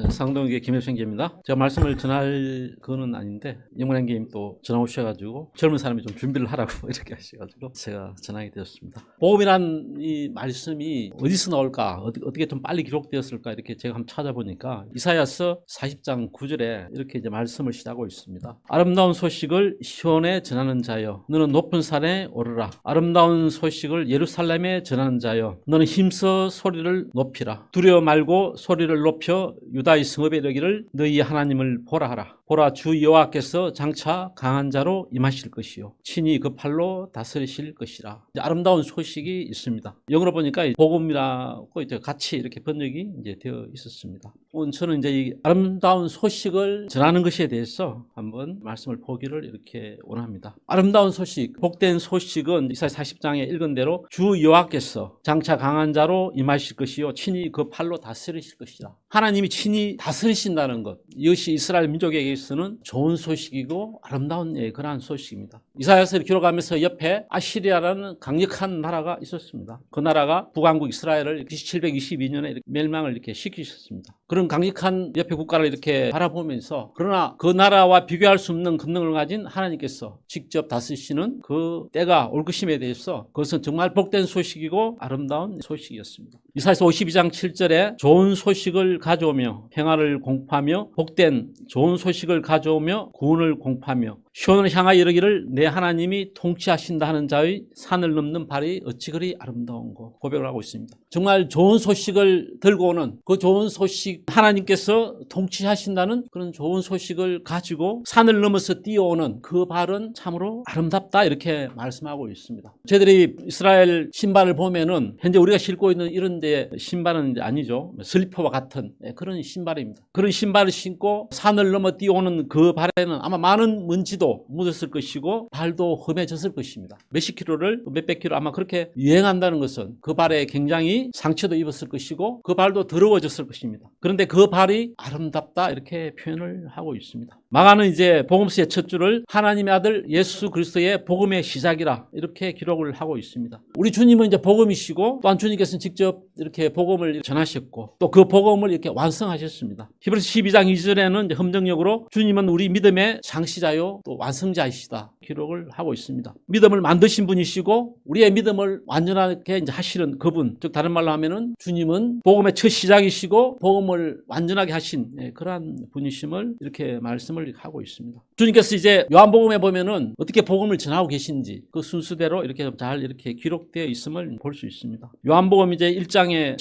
상동교회 김혜생입니다. 제가 말씀을 전할 거는 아닌데 영문행님 또 전화 오셔가지고 젊은 사람이 좀 준비를 하라고 이렇게 하셔가지고 제가 전하게 되었습니다. 복음이란 이 말씀이 어디서 나올까, 어떻게 좀 빨리 기록되었을까 이렇게 제가 한번 찾아보니까 이사야서 40장 9절에 이렇게 이제 말씀을 시작하고 있습니다. 아름다운 소식을 시온에 전하는 자여, 너는 높은 산에 오르라. 아름다운 소식을 예루살렘에 전하는 자여, 너는 힘써 소리를 높이라. 두려워 말고 소리를 높여 유다의 성읍에 이르기를 너희 하나님을 보라 하라. 보라, 주 여호와께서 장차 강한 자로 임하실 것이요 친히 그 팔로 다스리실 것이라. 아름다운 소식이 있습니다. 영어로 보니까 복음이라고 이제 같이 이렇게 번역이 이제 되어 있었습니다. 오늘 저는 이제 이 아름다운 소식을 전하는 것에 대해서 한번 말씀을 보기를 이렇게 원합니다. 아름다운 소식, 복된 소식은 이사야 40장에 읽은 대로 주 여호와께서 장차 강한 자로 임하실 것이요 친히 그 팔로 다스리실 것이라. 하나님이 친히 다스리신다는 것, 이것이 이스라엘 민족에게서는 좋은 소식이고 아름다운 그러한 소식입니다. 이사야서를 기록하면서 옆에 아시리아라는 강력한 나라가 있었습니다. 그 나라가 북왕국 이스라엘을 722년에 멸망을 이렇게 시키셨습니다. 그런 강력한 옆에 국가를 이렇게 바라보면서, 그러나 그 나라와 비교할 수 없는 권능을 가진 하나님께서 직접 다스리시는 그 때가 올 것임에 대해서 그것은 정말 복된 소식이고 아름다운 소식이었습니다. 이사야서 52장 7절에 좋은 소식을 가져오며 평화를 공포하며 복된 좋은 소식을 가져오며 구원을 공포하며 시온을 향하여 이르기를 내 하나님이 통치하신다 하는 자의 산을 넘는 발이 어찌 그리 아름다운고 고백을 하고 있습니다. 정말 좋은 소식을 들고 오는 그 좋은 소식, 하나님께서 통치하신다는 그런 좋은 소식을 가지고 산을 넘어서 뛰어오는 그 발은 참으로 아름답다 이렇게 말씀하고 있습니다. 저희들이 이스라엘 신발을 보면은 현재 우리가 신고 있는 이런 데 신발은 이제 아니죠. 슬리퍼와 같은 그런 신발입니다. 그런 신발을 신고 산을 넘어 뛰어오는 그 발에는 아마 많은 먼지도 묻었을 것이고 발도 험해졌을 것입니다. 몇십 킬로를 몇백 킬로 아마 그렇게 유행한다는 것은 그 발에 굉장히 상처도 입었을 것이고 그 발도 더러워졌을 것입니다. 그런데 그 발이 아름답다 이렇게 표현을 하고 있습니다. 마가는 이제 복음서의 첫 줄을 하나님의 아들 예수 그리스도의 복음의 시작이라 이렇게 기록을 하고 있습니다. 우리 주님은 이제 복음이시고 또한 주님께서는 직접 이렇게 복음을 전하셨고 또 그 복음을 이렇게 완성하셨습니다. 히브리서 12장 2절에는 험정역으로 주님은 우리 믿음의 창시자요 또 완성자이시다 기록을 하고 있습니다. 믿음을 만드신 분이시고 우리의 믿음을 완전하게 이제 하시는 그분, 즉 다른 말로 하면은 주님은 복음의 첫 시작이시고 복음을 완전하게 하신 그러한 분이심을 이렇게 말씀을 하고 있습니다. 주님께서 이제 요한복음에 보면은 어떻게 복음을 전하고 계신지 그 순수대로 이렇게 잘 이렇게 기록되어 있음을 볼 수 있습니다. 요한복음 이제 1장에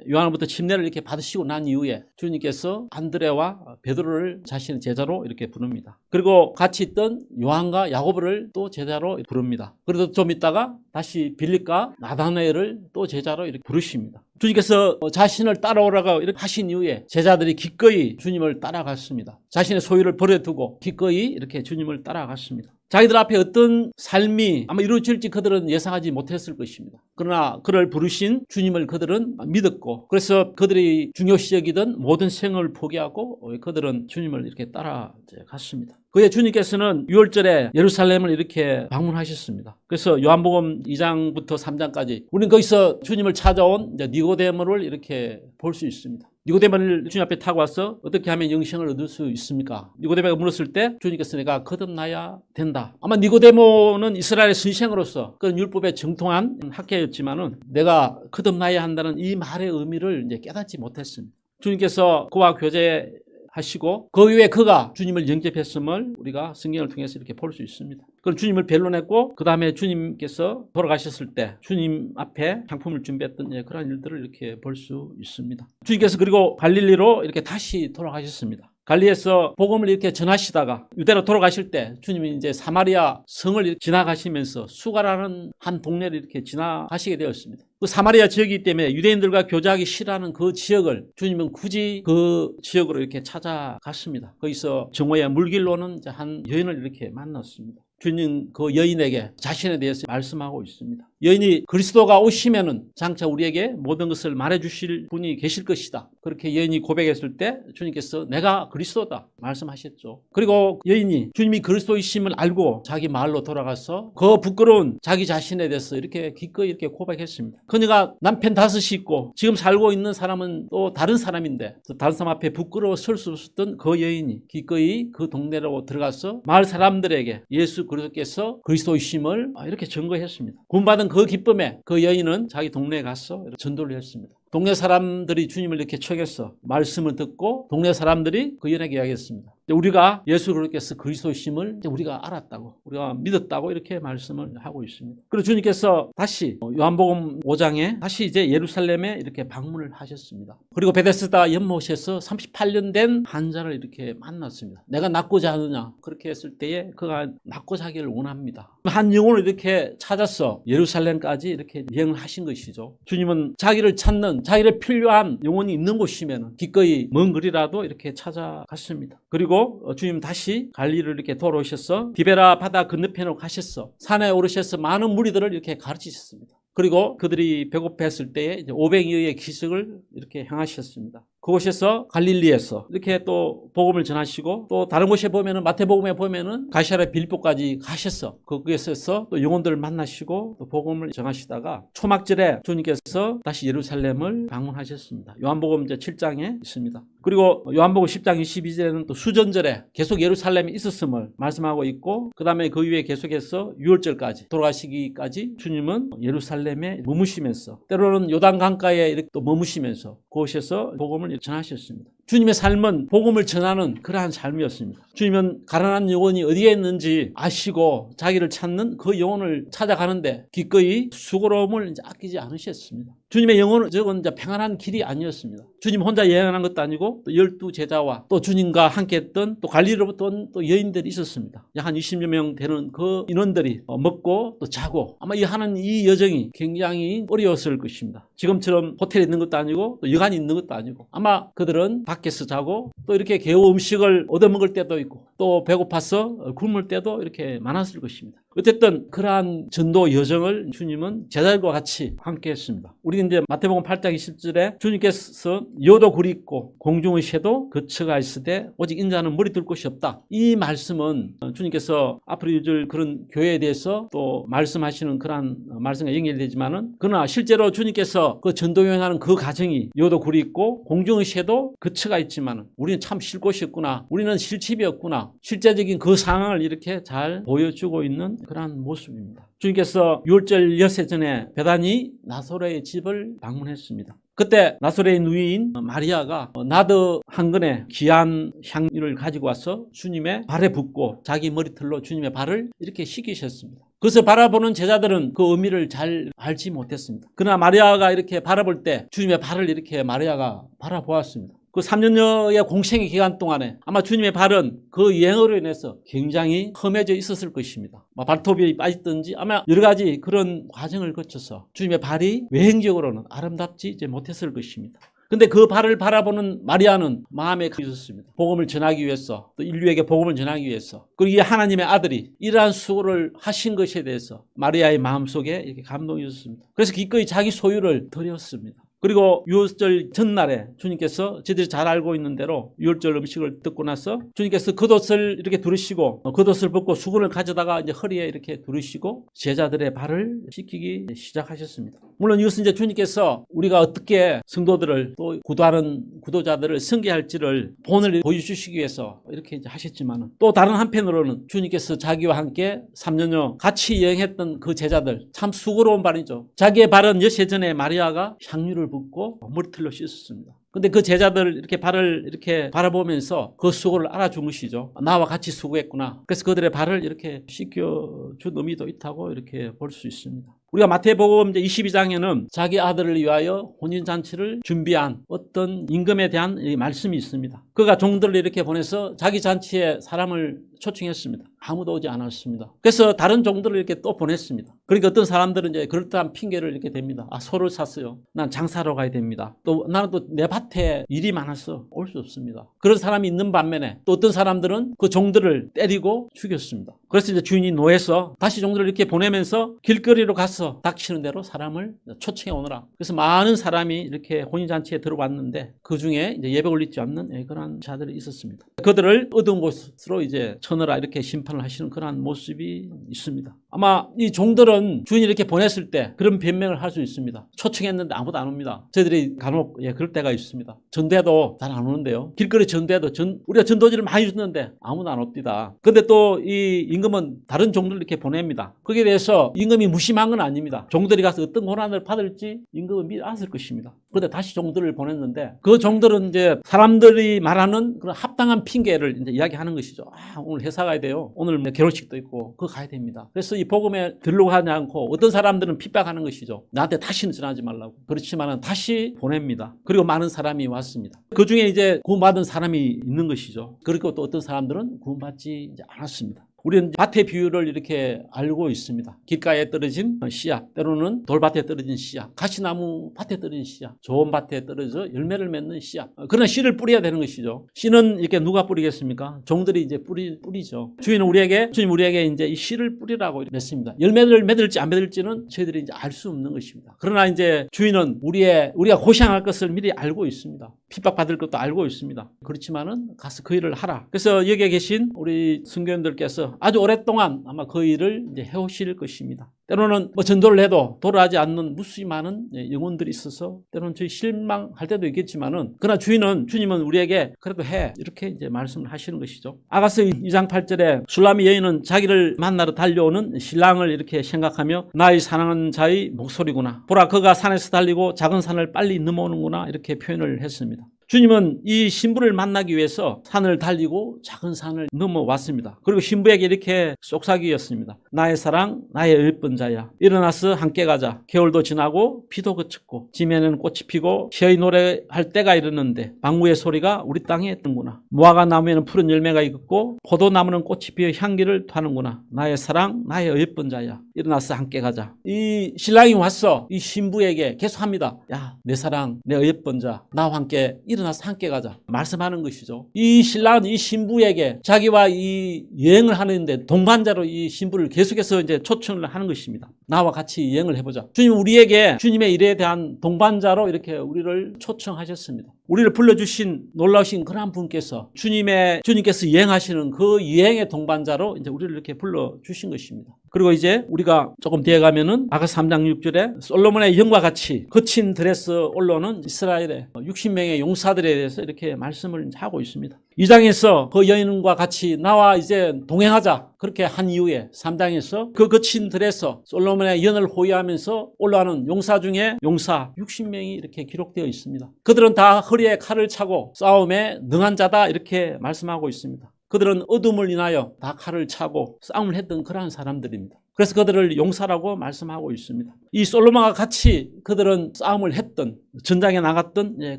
요한으로부터 침례를 이렇게 받으시고 난 이후에 주님께서 안드레와 베드로를 자신의 제자로 이렇게 부릅니다. 그리고 같이 있던 요한과 야고보를 또 제자로 부릅니다. 그래도 좀 있다가 다시 빌립과 나다나엘을 또 제자로 이렇게 부르십니다. 주님께서 자신을 따라오라고 이렇게 하신 이후에 제자들이 기꺼이 주님을 따라갔습니다. 자신의 소유를 버려두고 기꺼이 이렇게 주님을 따라갔습니다. 자기들 앞에 어떤 삶이 아마 이루어질지 그들은 예상하지 못했을 것입니다. 그러나 그를 부르신 주님을 그들은 믿었고, 그래서 그들이 중요시 여기던 모든 생을 포기하고 그들은 주님을 이렇게 따라갔습니다. 그의 주님께서는 6월절에 예루살렘을 이렇게 방문하셨습니다. 그래서 요한복음 2장부터 3장까지 우리는 거기서 주님을 찾아온 니고데모를 이렇게 볼 수 있습니다. 니고데모를 주님 앞에 타고 와서 어떻게 하면 영생을 얻을 수 있습니까? 니고데모가 물었을 때 주님께서 내가 거듭나야 된다. 아마 니고데모는 이스라엘의 선생으로서 그런 율법에 정통한 학계였지만은 내가 거듭나야 한다는 이 말의 의미를 이제 깨닫지 못했습니다. 주님께서 그와 교제하시고 그 이후에 그가 주님을 영접했음을 우리가 성경을 통해서 이렇게 볼 수 있습니다. 그럼 주님을 변론했고 그 다음에 주님께서 돌아가셨을 때 주님 앞에 상품을 준비했던 그런 일들을 이렇게 볼 수 있습니다. 주님께서 그리고 갈릴리로 이렇게 다시 돌아가셨습니다. 갈리에서 복음을 이렇게 전하시다가 유대로 돌아가실 때 주님이 이제 사마리아 성을 지나가시면서 수가라는 한 동네를 이렇게 지나가시게 되었습니다. 그 사마리아 지역이기 때문에 유대인들과 교제하기 싫어하는 그 지역을 주님은 굳이 그 지역으로 이렇게 찾아갔습니다. 거기서 정오의 물길로는 한 여인을 이렇게 만났습니다. 주님 그 여인에게 자신에 대해서 말씀하고 있습니다. 여인이 그리스도가 오시면은 장차 우리에게 모든 것을 말해주실 분이 계실 것이다. 그렇게 여인이 고백했을 때 주님께서 내가 그리스도다 말씀하셨죠. 그리고 여인이 주님이 그리스도이심을 알고 자기 마을로 돌아가서 그 부끄러운 자기 자신에 대해서 이렇게 기꺼이 이렇게 고백했습니다. 그녀가 남편 5이 있고 지금 살고 있는 사람은 또 다른 사람인데 다른 사람 앞에 부끄러워 설 수 없었던 그 여인이 기꺼이 그 동네로 들어가서 마을 사람들에게 예수 그리스도께서 그리스도이심을 이렇게 증거했습니다. 구원받은 그 기쁨에 그 여인은 자기 동네에 가서 전도를 했습니다. 동네 사람들이 주님을 이렇게 초청해서 말씀을 듣고 동네 사람들이 그 여인에게 이야기했습니다. 우리가 예수 그리스도께서 그리스도이심을 우리가 알았다고, 우리가 믿었다고 이렇게 말씀을 하고 있습니다. 그리고 주님께서 다시 요한복음 5장에 다시 이제 예루살렘에 이렇게 방문을 하셨습니다. 그리고 베데스다 연못에서 38년 된 환자를 이렇게 만났습니다. 내가 낫고자 하느냐 그렇게 했을 때에 그가 낫고자 하기를 원합니다. 한 영혼을 이렇게 찾아서 예루살렘까지 이렇게 여행을 하신 것이죠. 주님은 자기를 찾는, 자기를 필요한 영혼이 있는 곳이면 기꺼이 먼 거리라도 이렇게 찾아갔습니다. 그리고 주님 다시 갈릴리를 이렇게 돌아오셔서 디베라 바다 건너편으로 가셔서 산에 오르셔서 많은 무리들을 이렇게 가르치셨습니다. 그리고 그들이 배고팠을 때에 이제 500여의 기적을 이렇게 행하셨습니다. 그곳에서 갈릴리에서 이렇게 또 복음을 전하시고 또 다른 곳에 보면은 마태복음에 보면은 가시아라 빌립보까지 가셔서 거기에서 또 영혼들을 만나시고 또 복음을 전하시다가 초막절에 주님께서 다시 예루살렘을 방문하셨습니다. 요한복음 이제 7장에 있습니다. 그리고 요한복음 10장 22절에는 또 수전절에 계속 예루살렘에 있었음을 말씀하고 있고 그 다음에 그 위에 계속해서 유월절까지 돌아가시기까지 주님은 예루살렘에 머무시면서 때로는 요단강가에 이렇게 또 머무시면서 그곳에서 복음을 전하셨습니다. 주님의 삶은 복음을 전하는 그러한 삶이었습니다. 주님은 가난한 영혼이 어디에 있는지 아시고 자기를 찾는 그 영혼을 찾아가는데 기꺼이 수고로움을 아끼지 않으셨습니다. 주님의 영혼은 저건 이제 평안한 길이 아니었습니다. 주님 혼자 여행하는 것도 아니고 또 12제자와 또 주님과 함께 했던 또 갈릴리로부터 온 또 여인들이 있었습니다. 약 한 20여 명 되는 그 인원들이 먹고 또 자고 아마 하는 이 여정이 굉장히 어려웠을 것입니다. 지금처럼 호텔에 있는 것도 아니고 또 여관이 있는 것도 아니고 아마 그들은 밖에서 자고 또 이렇게 겨우 음식을 얻어먹을 때도 있고 또 배고파서 굶을 때도 이렇게 많았을 것입니다. 어쨌든 그러한 전도 여정을 주님은 제자들과 같이 함께 했습니다. 우리는 이제 마태복음 8장 20절에 주님께서 여도 굴이 있고 공중의 새도 거처가 있으되 오직 인자는 머리 둘 곳이 없다. 이 말씀은 주님께서 앞으로 이어질 그런 교회에 대해서 또 말씀하시는 그러한 말씀과 연결되지만은 그러나 실제로 주님께서 그 전도 여행하는 그 과정이 여도 굴이 있고 공중의 새도 거처가 있지만은 우리는 참 쉴 곳이 없구나. 우리는 쉴 집이 없구나. 실제적인 그 상황을 이렇게 잘 보여주고 있는 그러한 모습입니다. 주님께서 유월절 엿새 전에 베다니 나사로의 집을 방문했습니다. 그때 나사로의 누이인 마리아가 나드 한 근에 귀한 향유를 가지고 와서 주님의 발에 붓고 자기 머리털로 주님의 발을 이렇게 씻기셨습니다. 그것을 바라보는 제자들은 그 의미를 잘 알지 못했습니다. 그러나 마리아가 이렇게 바라볼 때 주님의 발을 이렇게 마리아가 바라보았습니다. 그 3년여의 공생의 기간 동안에 아마 주님의 발은 그 여행으로 인해서 굉장히 험해져 있었을 것입니다. 발톱이 빠졌든지 아마 여러 가지 그런 과정을 거쳐서 주님의 발이 외형적으로는 아름답지 못했을 것입니다. 근데 그 발을 바라보는 마리아는 마음에 있었습니다. 복음을 전하기 위해서 또 인류에게 복음을 전하기 위해서 그리고 이 하나님의 아들이 이러한 수고를 하신 것에 대해서 마리아의 마음속에 이렇게 감동이 있었습니다. 그래서 기꺼이 자기 소유를 드렸습니다. 그리고 유월절 전날에 주님께서 저희들이 잘 알고 있는 대로 유월절 음식을 듣고 나서 주님께서 겉옷을 이렇게 두르시고 겉옷을 벗고 수건을 가져다가 이제 허리에 이렇게 두르시고 제자들의 발을 씻기기 시작하셨습니다. 물론 이것은 이제 주님께서 우리가 어떻게 성도들을 또 구도하는 구도자들을 섬기할지를 본을 보여주시기 위해서 이렇게 이제 하셨지만 또 다른 한편으로는 주님께서 자기와 함께 3년여 같이 여행했던 그 제자들 참 수고로운 발이죠. 자기의 발은 엿새 전에 마리아가 향유를 붓고 머리털로 씻었습니다. 근데 그 제자들 이렇게 발을 이렇게 바라보면서 그 수고를 알아준 것이죠. 나와 같이 수고했구나. 그래서 그들의 발을 이렇게 씻겨준 의미도 있다고 이렇게 볼 수 있습니다. 우리가 마태복음 22장에는 자기 아들을 위하여 혼인잔치를 준비한 어떤 임금에 대한 말씀이 있습니다. 그가 종들을 이렇게 보내서 자기 잔치에 사람을 초청했습니다. 아무도 오지 않았습니다. 그래서 다른 종들을 이렇게 또 보냈습니다. 그러니까 어떤 사람들은 이제 그럴듯한 핑계를 이렇게 댑니다. 아, 소를 샀어요. 난 장사하러 가야 됩니다. 또 나는 또 내 밭에 일이 많아서 올 수 없습니다. 그런 사람이 있는 반면에 또 어떤 사람들은 그 종들을 때리고 죽였습니다. 그래서 이제 주인이 노해서 다시 종들을 이렇게 보내면서 길거리로 가서 닥치는 대로 사람을 초청해 오너라. 그래서 많은 사람이 이렇게 혼인잔치에 들어왔는데 그 중에 이제 예배 올리지 않는 그런 자들이 있었습니다. 그들을 어두운 곳으로 이제 쳐넣으라 이렇게 심판을 하시는 그런 모습이 있습니다. 아마 이 종들은 주인이 이렇게 보냈을 때 그런 변명을 할 수 있습니다. 초청했는데 아무도 안 옵니다. 저희들이 간혹 그럴 때가 있습니다. 전대도 잘 안 오는데요. 길거리 전대도 우리가 전도지를 많이 줬는데 아무도 안 옵니다. 근데 또 이 임금은 다른 종들을 이렇게 보냅니다. 거기에 대해서 임금이 무심한 건 아닙니다. 종들이 가서 어떤 고난을 받을지 임금은 미리 알았을 것입니다. 그런데 다시 종들을 보냈는데 그 종들은 이제 사람들이 말하는 그런 합당한 핑계를 이제 이야기하는 것이죠. 아, 오늘 회사 가야 돼요. 오늘 결혼식도 있고 그거 가야 됩니다. 그래서 이 복음에 들려고 하지 않고 어떤 사람들은 핍박하는 것이죠. 나한테 다시는 전하지 말라고. 그렇지만 다시 보냅니다. 그리고 많은 사람이 왔습니다. 그 중에 이제 구원받은 사람이 있는 것이죠. 그리고 또 어떤 사람들은 구원받지 않았습니다. 우리는 밭의 비유를 이렇게 알고 있습니다. 길가에 떨어진 씨앗, 때로는 돌밭에 떨어진 씨앗, 가시나무 밭에 떨어진 씨앗, 좋은 밭에 떨어져 열매를 맺는 씨앗. 그러나 씨를 뿌려야 되는 것이죠. 씨는 이렇게 누가 뿌리겠습니까? 종들이 이제 뿌리죠. 주님 우리에게 이제 이 씨를 뿌리라고 맺습니다. 열매를 맺을지 안 맺을지는 저희들이 이제 알 수 없는 것입니다. 그러나 이제 주인은 우리가 고생할 것을 미리 알고 있습니다. 핍박받을 것도 알고 있습니다. 그렇지만은 가서 그 일을 하라. 그래서 여기에 계신 우리 선교인들께서 아주 오랫동안 아마 그 일을 이제 해오실 것입니다. 때로는 전도를 해도 돌아가지 않는 무수히 많은 영혼들이 있어서 때로는 저희 실망할 때도 있겠지만은 그러나 주님은 우리에게 그래도 해 이렇게 이제 말씀을 하시는 것이죠. 아가서 2장 8절에 술라미 여인은 자기를 만나러 달려오는 신랑을 이렇게 생각하며 나의 사랑하는 자의 목소리구나. 보라 그가 산에서 달리고 작은 산을 빨리 넘어오는구나 이렇게 표현을 했습니다. 주님은 이 신부를 만나기 위해서 산을 달리고 작은 산을 넘어왔습니다. 그리고 신부에게 이렇게 속삭이었습니다. 나의 사랑, 나의 예쁜 자야. 일어나서 함께 가자. 겨울도 지나고 비도 그쳤고 지면에는 꽃이 피고 시의 노래할 때가 이르는데 방구의 소리가 우리 땅에 뜨는구나. 무화과 나무에는 푸른 열매가 익었고 포도나무는 꽃이 피어 향기를 타는구나. 나의 사랑, 나의 예쁜 자야. 일어나서 함께 가자. 이 신랑이 와서 이 신부에게 계속합니다. 야, 내 사랑, 내 예쁜 자, 나와 함께 일어나서 함께 가자 말씀하는 것이죠. 이 신랑은 이 신부에게 자기와 이 여행을 하는데 동반자로 이 신부를 계속해서 이제 초청을 하는 것입니다. 나와 같이 여행을 해보자. 주님은 우리에게 주님의 일에 대한 동반자로 이렇게 우리를 초청하셨습니다. 우리를 불러주신 놀라우신 그런 분께서 주님께서 여행하시는 그 여행의 동반자로 이제 우리를 이렇게 불러주신 것입니다. 그리고 이제 우리가 조금 뒤에 가면은 아가서 3장 6절에 솔로몬의 영과 같이 거친 드레스 올라오는 이스라엘의 60명의 용사들에 대해서 이렇게 말씀을 하고 있습니다. 2장에서 그 여인과 같이 나와 이제 동행하자 그렇게 한 이후에 3장에서 그 거친 드레스 솔로몬의 연을 호위하면서 올라가는 용사 중에 용사 60명이 이렇게 기록되어 있습니다. 그들은 다 허리에 칼을 차고 싸움에 능한 자다 이렇게 말씀하고 있습니다. 그들은 어둠을 인하여 다 칼을 차고 싸움을 했던 그러한 사람들입니다. 그래서 그들을 용사라고 말씀하고 있습니다. 이 솔로몬과 같이 그들은 싸움을 했던 전장에 나갔던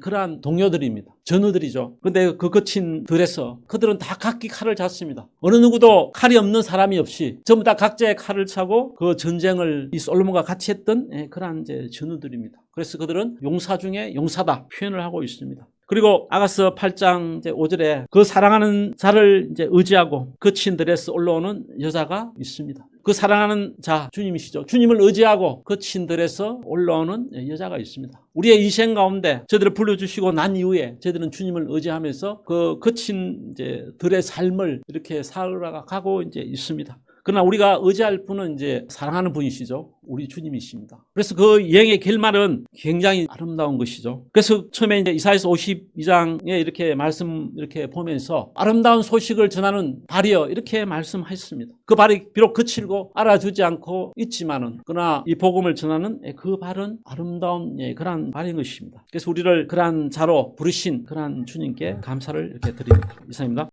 그러한 동료들입니다. 전우들이죠. 그런데 그 거친 들에서 그들은 다 각기 칼을 찼습니다. 어느 누구도 칼이 없는 사람이 없이 전부 다 각자의 칼을 차고 그 전쟁을 이 솔로몬과 같이 했던 그러한 전우들입니다. 그래서 그들은 용사 중에 용사다 표현을 하고 있습니다. 그리고 아가서 8장 5절에 그 사랑하는 자를 이제 의지하고 거친 드레스 올라오는 여자가 있습니다. 그 사랑하는 자 주님이시죠. 주님을 의지하고 거친 들에서 올라오는 여자가 있습니다. 우리의 인생 가운데 저들을 불러주시고 난 이후에 저들은 주님을 의지하면서 그 거친 들의 삶을 이렇게 살아가고 이제 있습니다. 그러나 우리가 의지할 분은 이제 사랑하는 분이시죠. 우리 주님이십니다. 그래서 그 여행의 결말은 굉장히 아름다운 것이죠. 그래서 처음에 이제 이사야서 52장에 이렇게 말씀 이렇게 보면서 아름다운 소식을 전하는 발이여 이렇게 말씀하셨습니다. 그 발이 비록 거칠고 알아주지 않고 있지만은 그러나 이 복음을 전하는 그 발은 아름다운 그러한 발인 것입니다. 그래서 우리를 그러한 자로 부르신 그러한 주님께 감사를 이렇게 드립니다. 이상입니다.